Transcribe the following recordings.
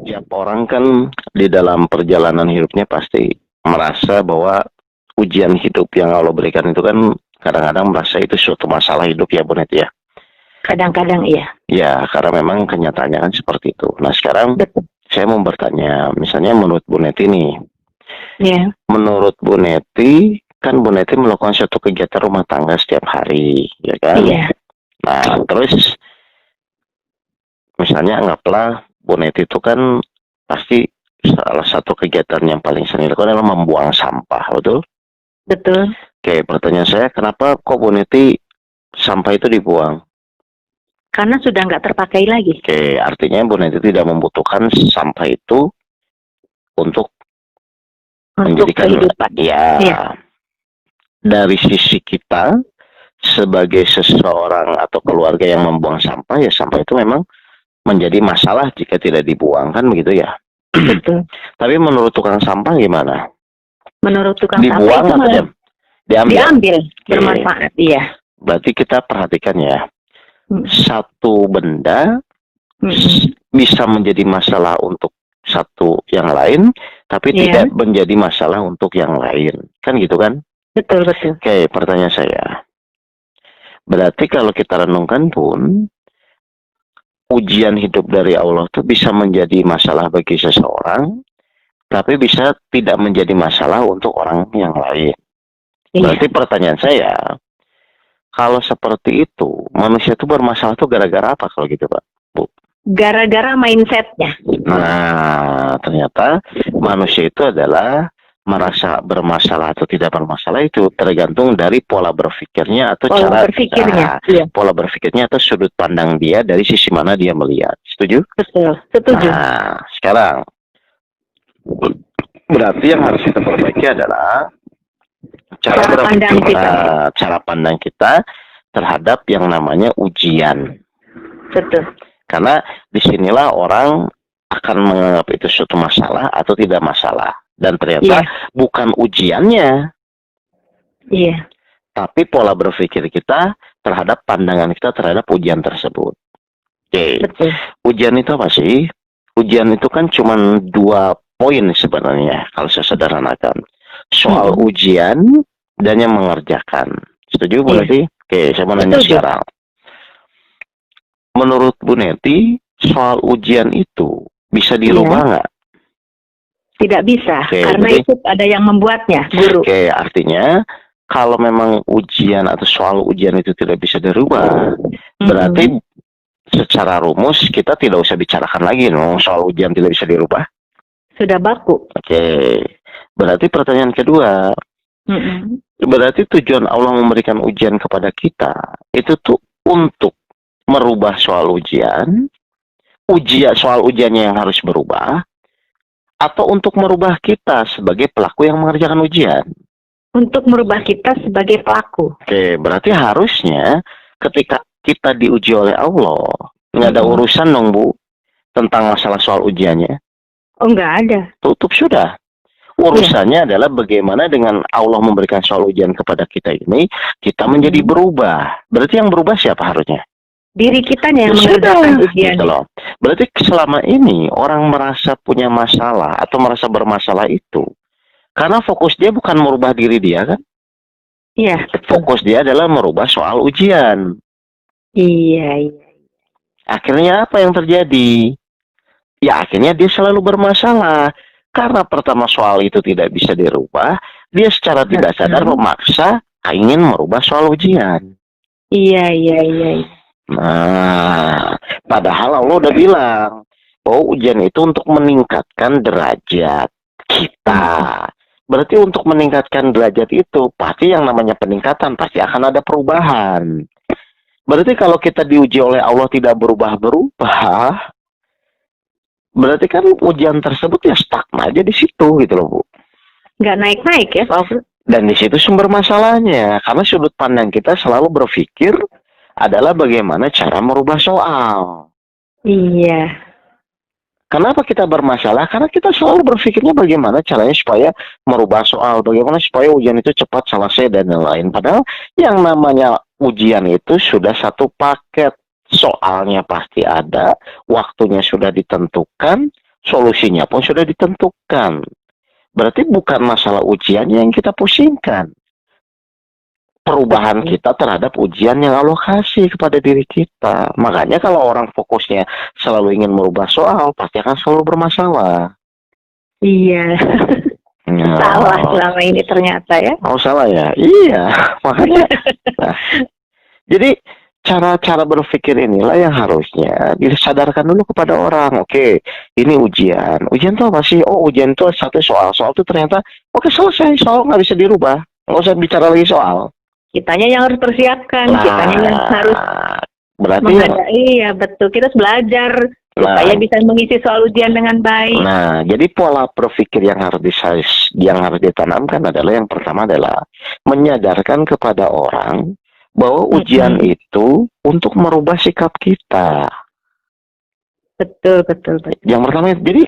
Tiap orang kan di dalam perjalanan hidupnya pasti merasa bahwa ujian hidup yang Allah berikan itu kan kadang-kadang merasa itu suatu masalah hidup ya Bu Neti ya. Kadang-kadang iya. Ya, karena memang kenyataannya kan seperti itu. Nah sekarang Betul. saya mau bertanya, misalnya menurut Bu Neti nih, Ya. menurut Bu Neti, kan Bu Neti melakukan suatu kegiatan rumah tangga setiap hari, ya kan? Iya. Nah, terus misalnya anggaplah Bu Neti itu kan pasti salah satu kegiatan yang paling sering dilakukan adalah membuang sampah, betul? Betul. Oke, pertanyaan saya, kenapa kok Bu Neti sampah itu dibuang? Karena sudah nggak terpakai lagi. Oke, artinya Bu Neti tidak membutuhkan sampah itu untuk menjadikan kehidupan. ya. Iya. Dari sisi kita sebagai seseorang atau keluarga yang membuang sampah, ya sampah itu memang menjadi masalah jika tidak dibuang, kan begitu ya. Betul. Tapi menurut tukang sampah gimana? Menurut tukang Dibuang sampah itu atau malah diambil, bermanfaat. Iya. Berarti kita perhatikan ya, satu benda Mm-mm. bisa menjadi masalah untuk satu yang lain, tapi Iya. tidak menjadi masalah untuk yang lain, kan gitu kan? Betul, betul. Oke, pertanyaan saya, berarti kalau kita renungkan pun, ujian hidup dari Allah itu bisa menjadi masalah bagi seseorang, tapi bisa tidak menjadi masalah untuk orang yang lain. Iya. Berarti pertanyaan saya, kalau seperti itu, manusia itu bermasalah itu gara-gara apa kalau gitu, Pak? Bu? Gara-gara mindsetnya. Nah, ternyata manusia itu adalah merasa bermasalah atau tidak bermasalah itu tergantung dari pola berpikirnya atau Pola berpikirnya. Iya. pola berpikirnya atau sudut pandang dia dari sisi mana dia melihat. Setuju? Betul, setuju. Nah, sekarang berarti yang harus kita perbaiki adalah cara pandang kita terhadap yang namanya ujian. Betul. Karena disinilah orang akan menganggap itu suatu masalah atau tidak masalah. Dan ternyata bukan ujiannya. Iya. Tapi pola berpikir kita terhadap pandangan kita terhadap ujian tersebut. Oke. Betul. Ujian itu apa sih? Ujian itu kan cuma 2 poin sebenarnya kalau saya sederhanakan. Soal ujian dan yang mengerjakan. Setuju Bu Neti? Oke, saya mau nanya sekarang. Menurut Bu Neti, soal ujian itu bisa dirubah nggak? Tidak bisa, karena itu ada yang membuatnya, guru. Oke, artinya kalau memang ujian atau soal ujian itu tidak bisa dirubah, berarti secara rumus kita tidak usah bicarakan lagi soal ujian tidak bisa dirubah. Sudah baku. Oke, berarti pertanyaan kedua, berarti tujuan Allah memberikan ujian kepada kita itu tuh untuk merubah soal ujian soal ujiannya yang harus berubah, atau untuk merubah kita sebagai pelaku yang mengerjakan ujian? Untuk merubah kita sebagai pelaku. Oke, berarti harusnya ketika kita diuji oleh Allah, nggak ada urusan dong Bu tentang masalah soal ujiannya. Oh, nggak ada. Tutup sudah. Urusannya adalah bagaimana dengan Allah memberikan soal ujian kepada kita ini, kita menjadi berubah. Berarti yang berubah siapa harusnya? Diri kita yang mengerjakan ujian. Gitu loh. Berarti selama ini orang merasa punya masalah atau merasa bermasalah itu karena fokus dia bukan merubah diri dia kan? Iya, betul. Fokus dia adalah merubah soal ujian. Iya. Akhirnya apa yang terjadi? Ya akhirnya dia selalu bermasalah. Karena pertama soal itu tidak bisa dirubah, dia secara tidak sadar memaksa ingin merubah soal ujian. Iya. Nah, padahal Allah udah bilang bahwa ujian itu untuk meningkatkan derajat kita. Berarti untuk meningkatkan derajat itu pasti yang namanya peningkatan pasti akan ada perubahan. Berarti kalau kita diuji oleh Allah tidak berubah-berubah, berarti kan ujian tersebut ya stuck aja di situ gitu loh Bu. Nggak naik-naik ya Pak. Dan di situ sumber masalahnya, karena sudut pandang kita selalu berpikir adalah bagaimana cara merubah soal. Iya. Kenapa kita bermasalah? Karena kita selalu berpikirnya bagaimana caranya supaya merubah soal, bagaimana supaya ujian itu cepat selesai dan lain-lain. Padahal yang namanya ujian itu sudah satu paket. Soalnya pasti ada, waktunya sudah ditentukan, solusinya pun sudah ditentukan. Berarti bukan masalah ujiannya yang kita pusingkan. Perubahan kita terhadap ujian yang Allah kasih kepada diri kita. Makanya kalau orang fokusnya selalu ingin merubah soal, pasti akan selalu bermasalah. Iya. Salah selama ini ternyata ya. Oh salah ya? Iya. Makanya. Nah, jadi cara-cara berpikir inilah yang harusnya disadarkan dulu kepada orang. Oke, ini ujian. Ujian itu apa sih? Oh, ujian itu satu soal. Soal itu ternyata, oke selesai. Soal nggak bisa dirubah. Nggak usah bicara lagi soal. Kitanya yang harus persiapkan. Kitanya yang harus berarti iya betul. Kita harus belajar supaya bisa mengisi soal ujian dengan baik. Nah, jadi pola berpikir yang harus ditanamkan adalah yang pertama adalah menyadarkan kepada orang bahwa ujian itu untuk merubah sikap kita. Betul. Yang pertama, jadi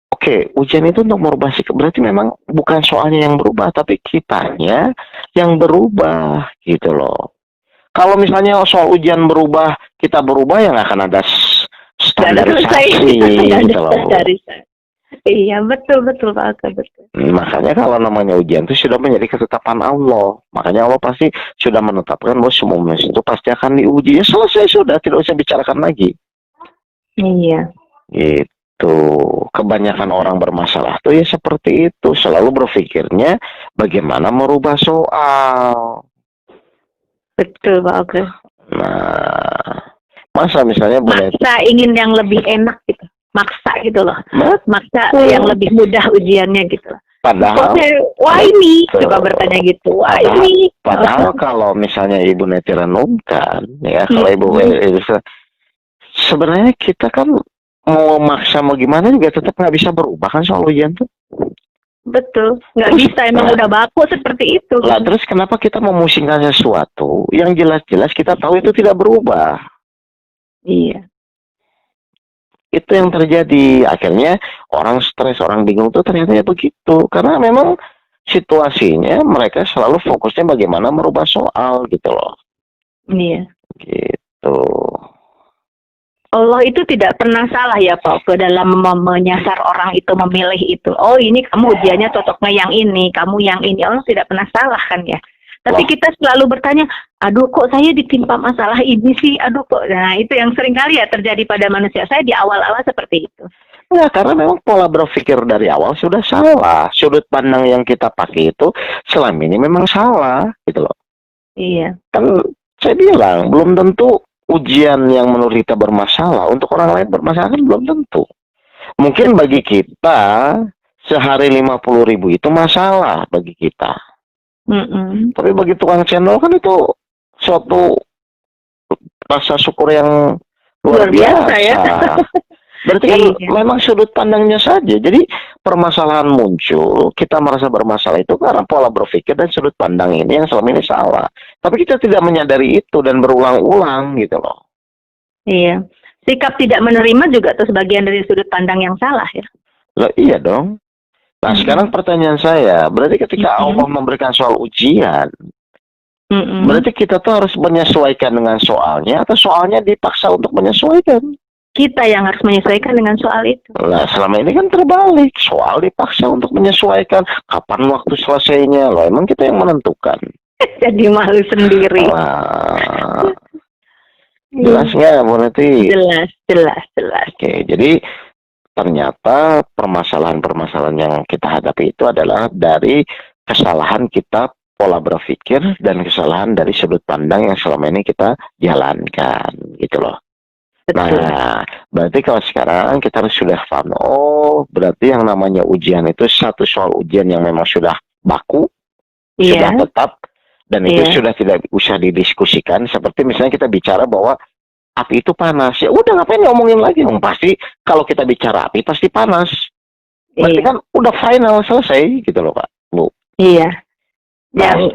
oke, ujian itu untuk merubah sikap. Berarti memang bukan soalnya yang berubah, tapi kitanya yang berubah, gitu loh. Kalau misalnya soal ujian berubah, kita berubah, ya nggak akan ada standarisasi, gitu loh. Iya, betul Pak Aka, betul. Makanya kalau namanya ujian itu sudah menjadi ketetapan Allah. Makanya Allah pasti sudah menetapkan bahwa semua manusia itu pasti akan diuji. Ya selesai sudah, tidak usah bicarakan lagi. Iya. Gitu. Kebanyakan orang bermasalah tuh ya seperti itu. Selalu berpikirnya bagaimana merubah soal. Betul Pak Aka. Nah, masa misalnya maksa ingin yang lebih enak gitu. Maksa gitu loh. Maksa yang lebih mudah ujiannya gitu. Padahal wah ini coba bertanya gitu. Wah ini. Padahal kalau misalnya Ibu Neti renungkan ya, kalau Ibu sebenarnya kita kan mau maksa mau gimana juga tetap nggak bisa berubah kan soal ujian tuh. Betul, nggak bisa, emang udah baku seperti itu. Lah terus kenapa kita memusingkan sesuatu yang jelas-jelas kita tahu itu tidak berubah? Iya. Itu yang terjadi. Akhirnya orang stres, orang bingung tuh ternyata ya begitu. Karena memang situasinya mereka selalu fokusnya bagaimana merubah soal gitu loh. Iya. Gitu. Allah itu tidak pernah salah ya Pak ke dalam menyasar orang itu, memilih itu. Oh ini kamu ujiannya cocoknya yang ini, kamu yang ini. Allah tidak pernah salah kan ya. Tapi kita selalu bertanya, aduh kok saya ditimpa masalah ini sih, aduh kok. Nah itu yang sering kali ya terjadi pada manusia. Saya di awal-awal seperti itu. Ya karena memang pola berpikir dari awal sudah salah. Sudut pandang yang kita pakai itu selama ini memang salah gitu loh. Iya. Kan saya bilang belum tentu ujian yang menurut kita bermasalah untuk orang lain bermasalah kan belum tentu. Mungkin bagi kita sehari 50.000 itu masalah bagi kita. Tapi bagi tukang cendol kan itu suatu rasa syukur yang luar biasa ya. Berarti kan memang sudut pandangnya saja. Jadi permasalahan muncul, kita merasa bermasalah itu karena pola berpikir dan sudut pandang ini yang selama ini salah. Tapi kita tidak menyadari itu dan berulang-ulang gitu loh. Iya. Sikap tidak menerima juga tuh sebagian dari sudut pandang yang salah ya. Loh, iya dong. Nah sekarang pertanyaan saya, berarti ketika Allah memberikan soal ujian, berarti kita tuh harus menyesuaikan dengan soalnya atau soalnya dipaksa untuk menyesuaikan? Kita yang harus menyesuaikan dengan soal itu. Nah selama ini kan terbalik, soal dipaksa untuk menyesuaikan. Kapan waktu selesainya? Loh emang kita yang menentukan. Jadi malu sendiri. Jelas nggak berarti? Jelas. Oke, jadi ternyata permasalahan-permasalahan yang kita hadapi itu adalah dari kesalahan kita pola berpikir dan kesalahan dari sudut pandang yang selama ini kita jalankan gitu loh. Betul. Nah, berarti kalau sekarang kita harus sudah paham, oh berarti yang namanya ujian itu satu soal ujian yang memang sudah baku, sudah tetap, dan itu sudah tidak usah didiskusikan. Seperti misalnya kita bicara bahwa api itu panas, ya udah ngapain ngomongin lagi dong, pasti kalau kita bicara api pasti panas. Berarti kan udah final, selesai gitu loh Pak, Bu. Iya. Yang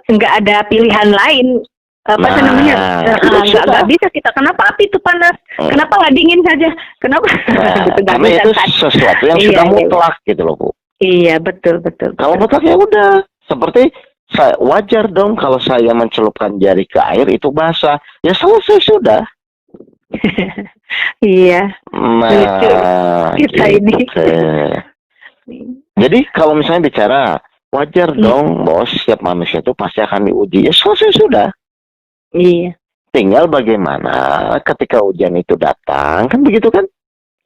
nggak ada pilihan lain. Nggak bisa kita, kenapa api itu panas, kenapa nggak dingin saja, kenapa gitu, karena itu sesuatu yang sudah mutlak gitu loh Bu. Iya betul. Kalau mutlak ya udah, seperti wajar dong kalau saya mencelupkan jari ke air itu basah, ya selesai sudah. Iya, lucu Nah, kita ini. gitu. Jadi kalau misalnya bicara, wajar dong bahwa setiap manusia itu pasti akan diuji. Ya selesai sudah. Iya, Tinggal bagaimana ketika ujian itu datang, kan begitu kan?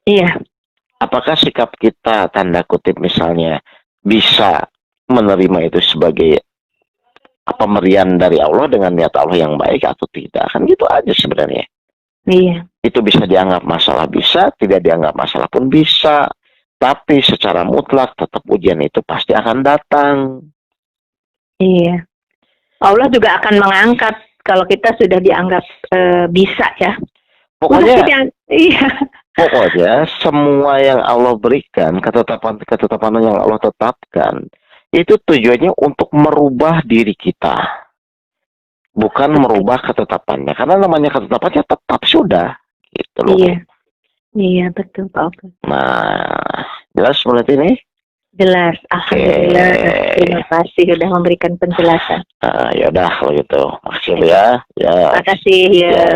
iya, Apakah sikap kita, tanda kutip misalnya, bisa menerima itu sebagai pemberian dari Allah dengan niat Allah yang baik atau tidak? Kan gitu aja sebenarnya. iya, Itu bisa dianggap masalah, bisa, tidak dianggap masalah pun bisa. Tapi secara mutlak tetap ujian itu pasti akan datang. iya. Allah juga akan mengangkat kalau kita sudah dianggap bisa ya. Pokoknya, Iya, pokoknya semua yang Allah berikan, ketetapan yang Allah tetapkan, itu tujuannya untuk merubah diri kita. Bukan merubah ketetapannya. Karena namanya ketetapannya tetap sudah. Gitu loh. iya, iya betul Pak Oke. Nah, jelas seperti ini? Jelas, alhamdulillah. Terima kasih sudah memberikan penjelasan. Ya udah kalau gitu. Makasih ya. Ya. Terima kasih ya. Ya,